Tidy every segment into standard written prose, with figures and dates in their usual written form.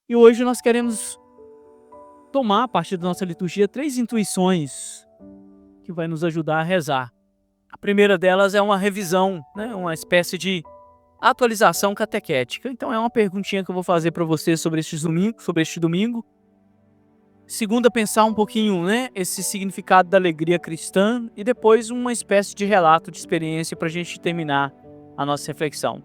E hoje nós queremos tomar, a partir da nossa liturgia, 3 intuições que vai nos ajudar a rezar. A primeira delas é uma revisão, né? Uma espécie de atualização catequética. Então é uma perguntinha que eu vou fazer para você sobre este domingo. Segunda, pensar um pouquinho, né, esse significado da alegria cristã, e depois uma espécie de relato de experiência para a gente terminar a nossa reflexão.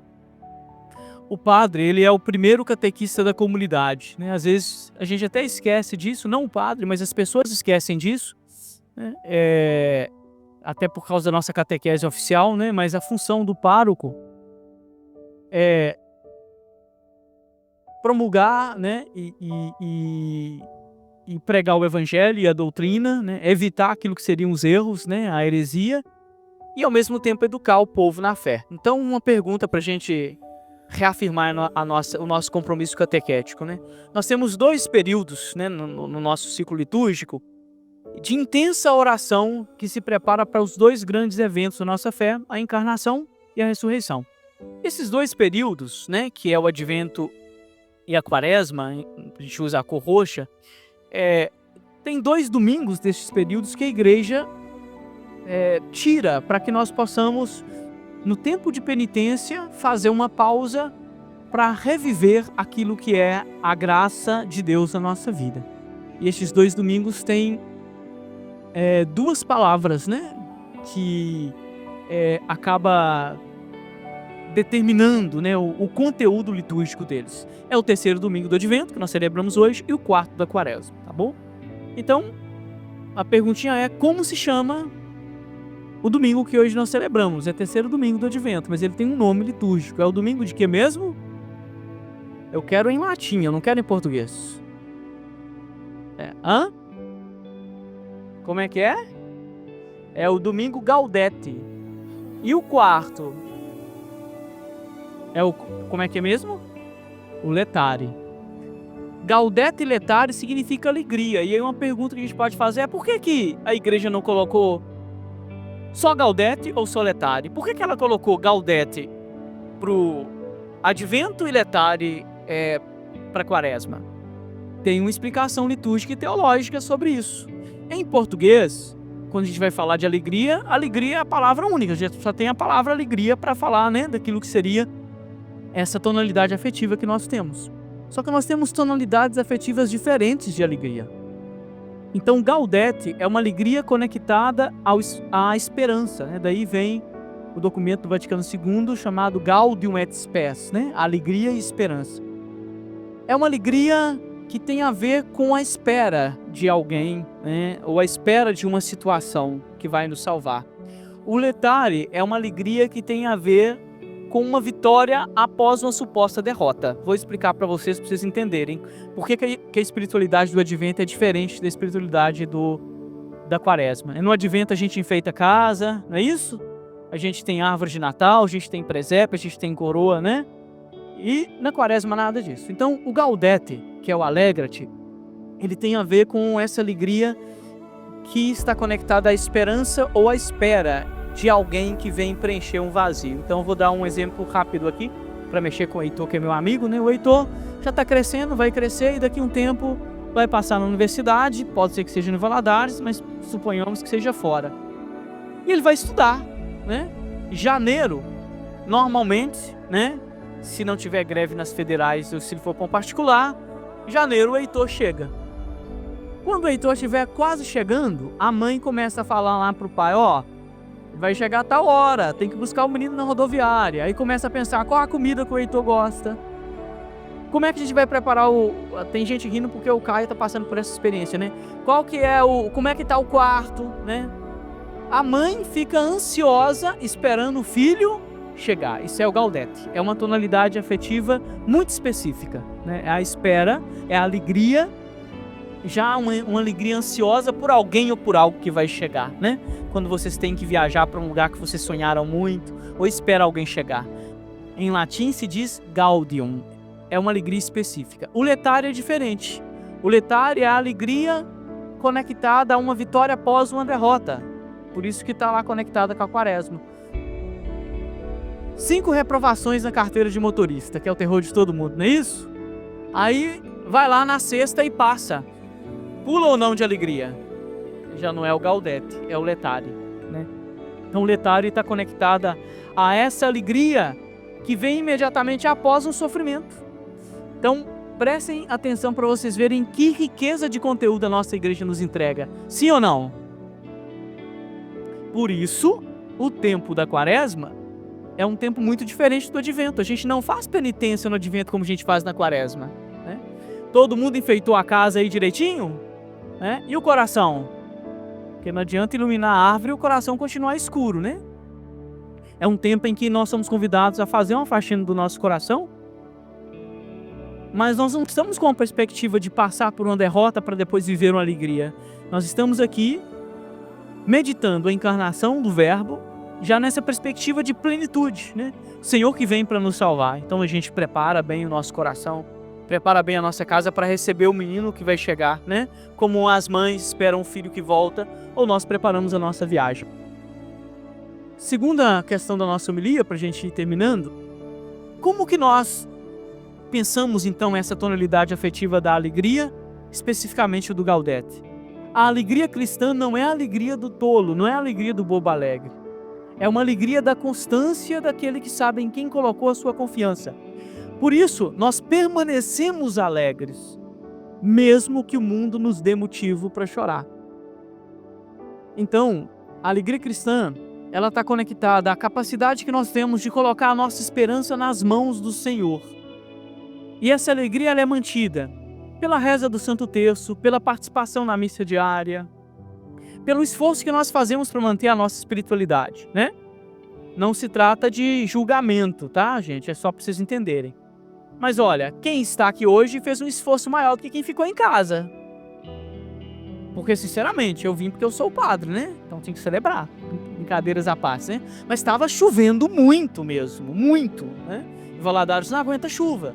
O padre, ele é o primeiro catequista da comunidade, né? Às vezes a gente até esquece disso, não o padre, mas as pessoas esquecem disso, né? Até por causa da nossa catequese oficial, né? Mas a função do pároco é promulgar, né? E pregar o evangelho e a doutrina, né? Evitar aquilo que seriam os erros, né? A heresia, e ao mesmo tempo educar o povo na fé. Então, uma pergunta para a gente reafirmar o nosso compromisso catequético, né? Nós temos 2 períodos, né, no nosso ciclo litúrgico de intensa oração que se prepara para os 2 grandes eventos da nossa fé, a encarnação e a ressurreição. Esses 2 períodos, né, que é o advento e a quaresma, a gente usa a cor roxa, tem 2 domingos desses períodos que a igreja tira para que nós possamos, no tempo de penitência, fazer uma pausa para reviver aquilo que é a graça de Deus na nossa vida. E estes 2 domingos têm 2 palavras, né, que acaba determinando, né, o conteúdo litúrgico deles. É o terceiro domingo do Advento, que nós celebramos hoje, e o quarto da Quaresma, tá bom? Então, a perguntinha é: como se chama o domingo que hoje nós celebramos? É o terceiro domingo do Advento, mas ele tem um nome litúrgico. É o domingo de quê mesmo? Eu quero em latim, eu não quero em português. Como é que é? É o domingo Gaudete. E o quarto? Como é que é mesmo? O Letare. Gaudete e Letare significa alegria. E aí uma pergunta que a gente pode fazer é: por que a igreja não colocou só Gaudete ou só Letare? Por que ela colocou Gaudete pro Advento e Letare para Quaresma? Tem uma explicação litúrgica e teológica sobre isso. Em português, quando a gente vai falar de alegria é a palavra única. A gente só tem a palavra alegria para falar, né, daquilo que seria essa tonalidade afetiva que nós temos. Só que nós temos tonalidades afetivas diferentes de alegria. Então, Gaudete é uma alegria conectada à esperança, né? Daí vem o documento do Vaticano II chamado Gaudium et Spes, né? Alegria e esperança. É uma alegria que tem a ver com a espera de alguém, né? Ou a espera de uma situação que vai nos salvar. O Letare é uma alegria que tem a ver com uma vitória após uma suposta derrota. Vou explicar para vocês entenderem por que a espiritualidade do Advento é diferente da espiritualidade da Quaresma. No Advento a gente enfeita a casa, não é isso? A gente tem árvore de Natal, a gente tem presépio, a gente tem coroa, né? E na Quaresma nada disso. Então o Gaudete, que é o Alegra-te, ele tem a ver com essa alegria que está conectada à esperança ou à espera de alguém que vem preencher um vazio. Então eu vou dar um exemplo rápido aqui para mexer com o Heitor, que é meu amigo, né? O Heitor já está crescendo, vai crescer e daqui a um tempo vai passar na universidade, pode ser que seja no Valadares, mas suponhamos que seja fora. E ele vai estudar, né? Janeiro, normalmente, né? Se não tiver greve nas federais ou se ele for para um particular, janeiro o Heitor chega. Quando o Heitor estiver quase chegando, a mãe começa a falar lá pro pai: vai chegar a tal hora, tem que buscar o menino na rodoviária. Aí começa a pensar qual a comida que o Heitor gosta. Como é que a gente vai preparar Tem gente rindo porque o Caio tá passando por essa experiência, né? Como é que tá o quarto, né? A mãe fica ansiosa esperando o filho chegar. Isso é o Gaudete. É uma tonalidade afetiva muito específica, né? É a espera, é a alegria, já uma alegria ansiosa por alguém ou por algo que vai chegar, né? Quando vocês têm que viajar para um lugar que vocês sonharam muito, ou espera alguém chegar. Em latim se diz Gaudium, é uma alegria específica. O Letare é diferente. O Letare é a alegria conectada a uma vitória após uma derrota. Por isso que está lá conectada com a Quaresma. 5 reprovações na carteira de motorista, que é o terror de todo mundo, não é isso? Aí vai lá na sexta e passa. Pula ou não de alegria? Já não é o Gaudete, é o Letare, né? Então o Letare está conectada a essa alegria que vem imediatamente após um sofrimento. Então prestem atenção para vocês verem que riqueza de conteúdo a nossa igreja nos entrega. Sim ou não? Por isso, o tempo da Quaresma é um tempo muito diferente do Advento. A gente não faz penitência no Advento como a gente faz na Quaresma, né? Todo mundo enfeitou a casa aí direitinho, né? E o coração? Porque não adianta iluminar a árvore e o coração continuar escuro, né? É um tempo em que nós somos convidados a fazer uma faxina do nosso coração, mas nós não estamos com a perspectiva de passar por uma derrota para depois viver uma alegria. Nós estamos aqui meditando a encarnação do Verbo, já nessa perspectiva de plenitude, né? O Senhor que vem para nos salvar. Então a gente prepara bem o nosso coração, prepara bem a nossa casa para receber o menino que vai chegar, né? Como as mães esperam um filho que volta, ou nós preparamos a nossa viagem. Segunda questão da nossa homilia, para a gente ir terminando, como que nós pensamos então essa tonalidade afetiva da alegria, especificamente do Gaudete? A alegria cristã não é a alegria do tolo, não é a alegria do bobo alegre. É uma alegria da constância daquele que sabe em quem colocou a sua confiança. Por isso, nós permanecemos alegres, mesmo que o mundo nos dê motivo para chorar. Então, a alegria cristã, ela está conectada à capacidade que nós temos de colocar a nossa esperança nas mãos do Senhor. E essa alegria ela é mantida pela reza do Santo Terço, pela participação na missa diária, pelo esforço que nós fazemos para manter a nossa espiritualidade, né? Não se trata de julgamento, tá, gente? É só para vocês entenderem. Mas olha, quem está aqui hoje fez um esforço maior do que quem ficou em casa. Porque, sinceramente, eu vim porque eu sou o padre, né? Então tem que celebrar, brincadeiras à parte, né? Mas estava chovendo muito mesmo, muito, né? E Valadares não aguenta chuva.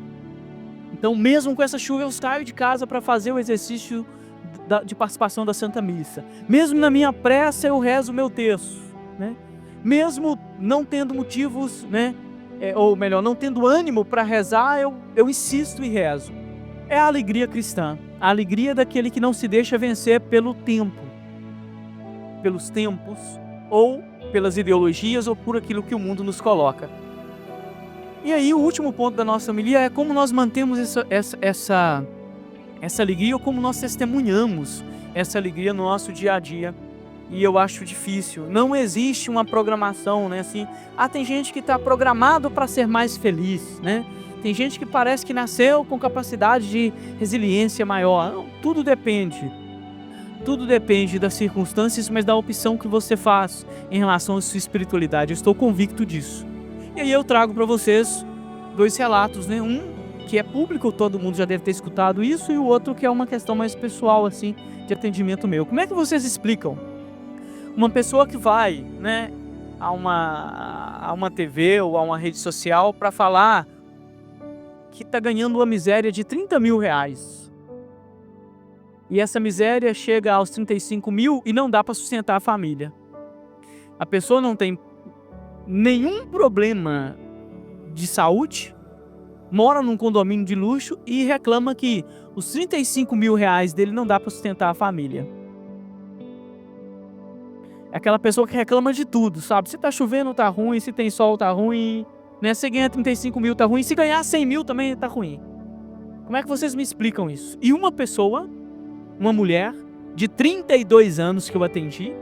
Então, mesmo com essa chuva, eu saio de casa para fazer o exercício de participação da Santa Missa. Mesmo na minha pressa, eu rezo o meu terço, né? Mesmo não tendo motivos, né? Ou melhor, não tendo ânimo para rezar, eu insisto e rezo. É a alegria cristã, a alegria daquele que não se deixa vencer pelo tempo, pelos tempos, ou pelas ideologias, ou por aquilo que o mundo nos coloca. E aí o último ponto da nossa homilia é como nós mantemos essa alegria, ou como nós testemunhamos essa alegria no nosso dia a dia. E eu acho difícil, não existe uma programação, né, assim, tem gente que está programado para ser mais feliz, né, tem gente que parece que nasceu com capacidade de resiliência maior. Não, tudo depende das circunstâncias, mas da opção que você faz em relação à sua espiritualidade. Eu estou convicto disso. E aí eu trago para vocês dois relatos, né, um que é público, todo mundo já deve ter escutado isso, e o outro que é uma questão mais pessoal, assim, de atendimento meu. Como é que vocês explicam uma pessoa que vai, né, a uma TV ou a uma rede social para falar que está ganhando uma miséria de 30 mil reais, e essa miséria chega aos 35 mil e não dá para sustentar a família? A pessoa não tem nenhum problema de saúde, mora num condomínio de luxo e reclama que os 35 mil reais dele não dá para sustentar a família. É aquela pessoa que reclama de tudo, sabe? Se tá chovendo tá ruim, se tem sol tá ruim, né? Se ganha 35 mil tá ruim, se ganhar 100 mil também tá ruim. Como é que vocês me explicam isso? E uma pessoa, uma mulher de 32 anos que eu atendi,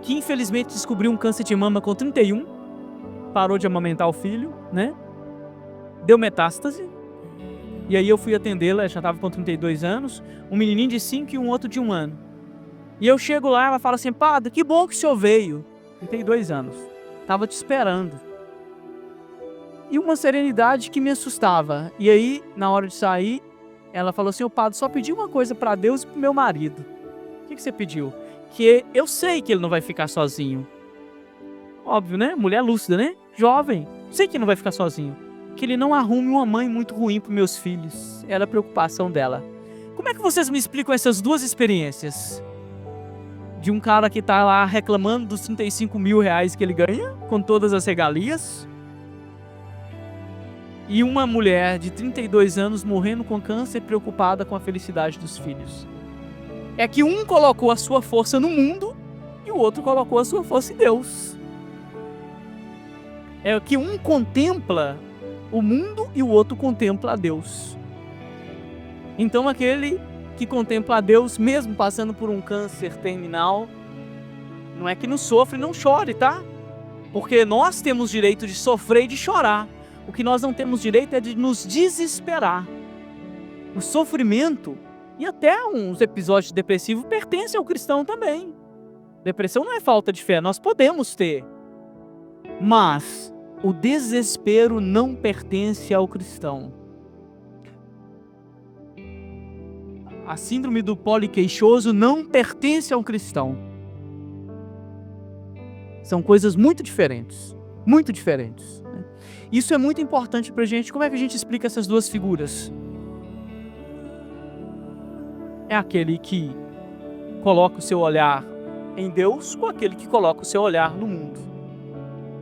que infelizmente descobriu um câncer de mama com 31, parou de amamentar o filho, né? Deu metástase. E aí eu fui atendê-la, ela já estava com 32 anos, um menininho de 5 e um outro de 1 ano. E eu chego lá, ela fala assim: padre, que bom que o senhor veio. 32 anos. Estava te esperando. E uma serenidade que me assustava. E aí, na hora de sair, ela falou assim: ô padre, só pedi uma coisa para Deus e para o meu marido. O que você pediu? Que eu sei que ele não vai ficar sozinho. Óbvio, né? Mulher lúcida, né? Jovem. Sei que ele não vai ficar sozinho. Que ele não arrume uma mãe muito ruim para meus filhos. Era a preocupação dela. Como é que vocês me explicam essas duas experiências? De um cara que tá lá reclamando dos 35 mil reais que ele ganha, com todas as regalias, e uma mulher de 32 anos morrendo com câncer, preocupada com a felicidade dos filhos. É que um colocou a sua força no mundo e o outro colocou a sua força em Deus. É que um contempla o mundo e o outro contempla a Deus. Então aquele que contempla a Deus, mesmo passando por um câncer terminal, não é que não sofre, não chore, tá? Porque nós temos direito de sofrer e de chorar. O que nós não temos direito é de nos desesperar. O sofrimento e até uns episódios depressivos pertencem ao cristão também. Depressão não é falta de fé, nós podemos ter. Mas o desespero não pertence ao cristão. A síndrome do poliqueixoso não pertence ao cristão. São coisas muito diferentes. Muito diferentes. Isso é muito importante pra gente. Como é que a gente explica essas duas figuras? É aquele que coloca o seu olhar em Deus com aquele que coloca o seu olhar no mundo.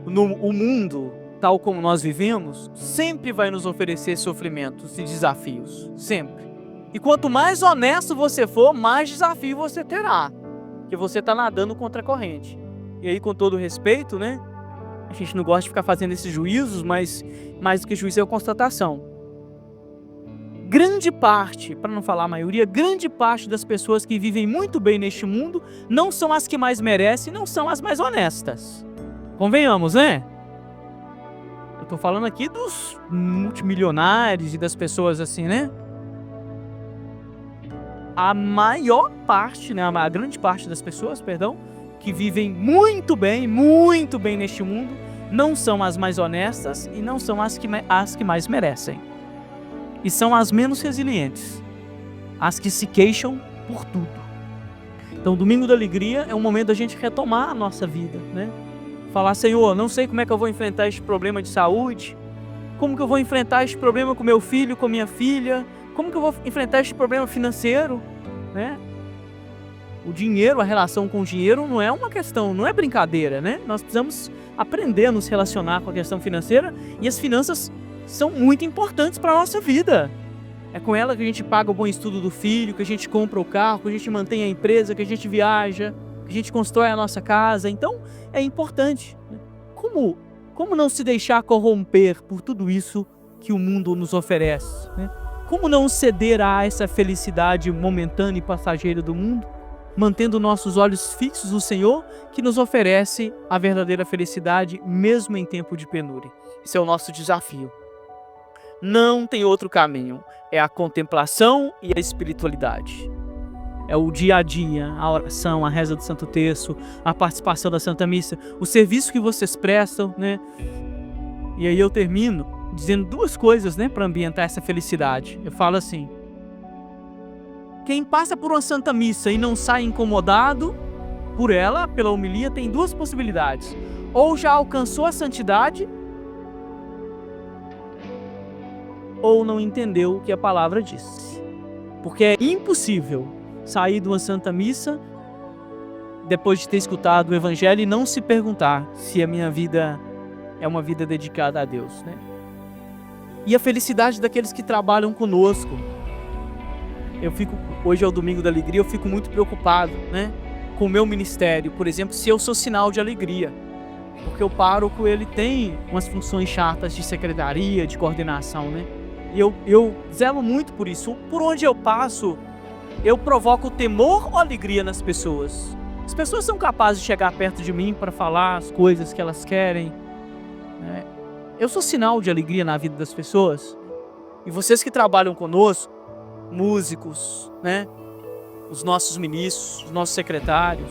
O mundo, tal como nós vivemos, sempre vai nos oferecer sofrimentos e desafios. Sempre. E quanto mais honesto você for, mais desafio você terá. Porque você está nadando contra a corrente. E aí, com todo respeito, né? A gente não gosta de ficar fazendo esses juízos, mas mais do que juízo é a constatação. Grande parte, para não falar a maioria, grande parte das pessoas que vivem muito bem neste mundo não são as que mais merecem, não são as mais honestas. Convenhamos, né? Eu estou falando aqui dos multimilionários e das pessoas assim, né? A maior parte, né? A grande parte das pessoas, perdão, que vivem muito bem neste mundo, não são as mais honestas e não são as que mais merecem. E são as menos resilientes, as que se queixam por tudo. Então, Domingo da Alegria é um momento da gente retomar a nossa vida, né? Falar, Senhor, não sei como é que eu vou enfrentar este problema de saúde, como que eu vou enfrentar este problema com meu filho, com minha filha, como que eu vou enfrentar este problema financeiro, né? O dinheiro, a relação com o dinheiro não é uma questão, não é brincadeira, né? Nós precisamos aprender a nos relacionar com a questão financeira e as finanças são muito importantes para a nossa vida. É com ela que a gente paga o bom estudo do filho, que a gente compra o carro, que a gente mantém a empresa, que a gente viaja, que a gente constrói a nossa casa. Então, é importante. Como não se deixar corromper por tudo isso que o mundo nos oferece, né? Como não ceder a essa felicidade momentânea e passageira do mundo, mantendo nossos olhos fixos no Senhor, que nos oferece a verdadeira felicidade, mesmo em tempo de penúria. Esse é o nosso desafio. Não tem outro caminho. É a contemplação e a espiritualidade. É o dia a dia, a oração, a reza do Santo Terço, a participação da Santa Missa, o serviço que vocês prestam, né? E aí eu termino dizendo duas coisas, né, para ambientar essa felicidade. Eu falo assim: quem passa por uma Santa Missa e não sai incomodado por ela, pela homilia, tem duas possibilidades. Ou já alcançou a santidade, ou não entendeu o que a palavra diz. Porque é impossível sair de uma Santa Missa depois de ter escutado o Evangelho e não se perguntar se a minha vida é uma vida dedicada a Deus, né? E a felicidade daqueles que trabalham conosco. Hoje é o Domingo da Alegria, eu fico muito preocupado, né, com o meu ministério. Por exemplo, se eu sou sinal de alegria. Porque o pároco, ele tem umas funções chatas de secretaria, de coordenação, né? E eu zelo muito por isso. Por onde eu passo, eu provoco temor ou alegria nas pessoas. As pessoas são capazes de chegar perto de mim para falar as coisas que elas querem, né? Eu sou sinal de alegria na vida das pessoas. E vocês que trabalham conosco, músicos, né? Os nossos ministros, os nossos secretários,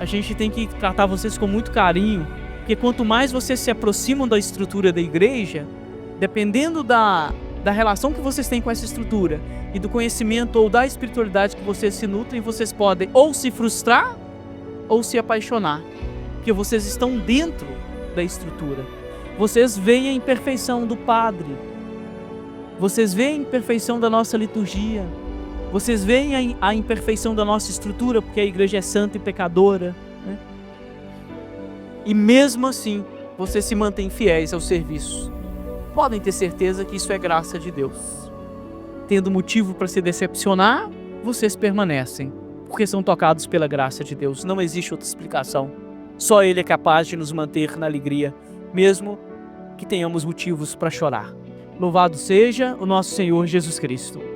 a gente tem que tratar vocês com muito carinho, porque quanto mais vocês se aproximam da estrutura da igreja, dependendo da relação que vocês têm com essa estrutura e do conhecimento ou da espiritualidade que vocês se nutrem, vocês podem ou se frustrar ou se apaixonar, porque vocês estão dentro da estrutura. Vocês veem a imperfeição do padre, vocês veem a imperfeição da nossa liturgia, vocês veem a imperfeição da nossa estrutura, porque a igreja é santa e pecadora, né? E mesmo assim, vocês se mantêm fiéis ao serviço. podem ter certeza que isso é graça de Deus. Tendo motivo para se decepcionar, vocês permanecem, porque são tocados pela graça de Deus. Não existe outra explicação. Só Ele é capaz de nos manter na alegria, mesmo que tenhamos motivos para chorar. Louvado seja o nosso Senhor Jesus Cristo.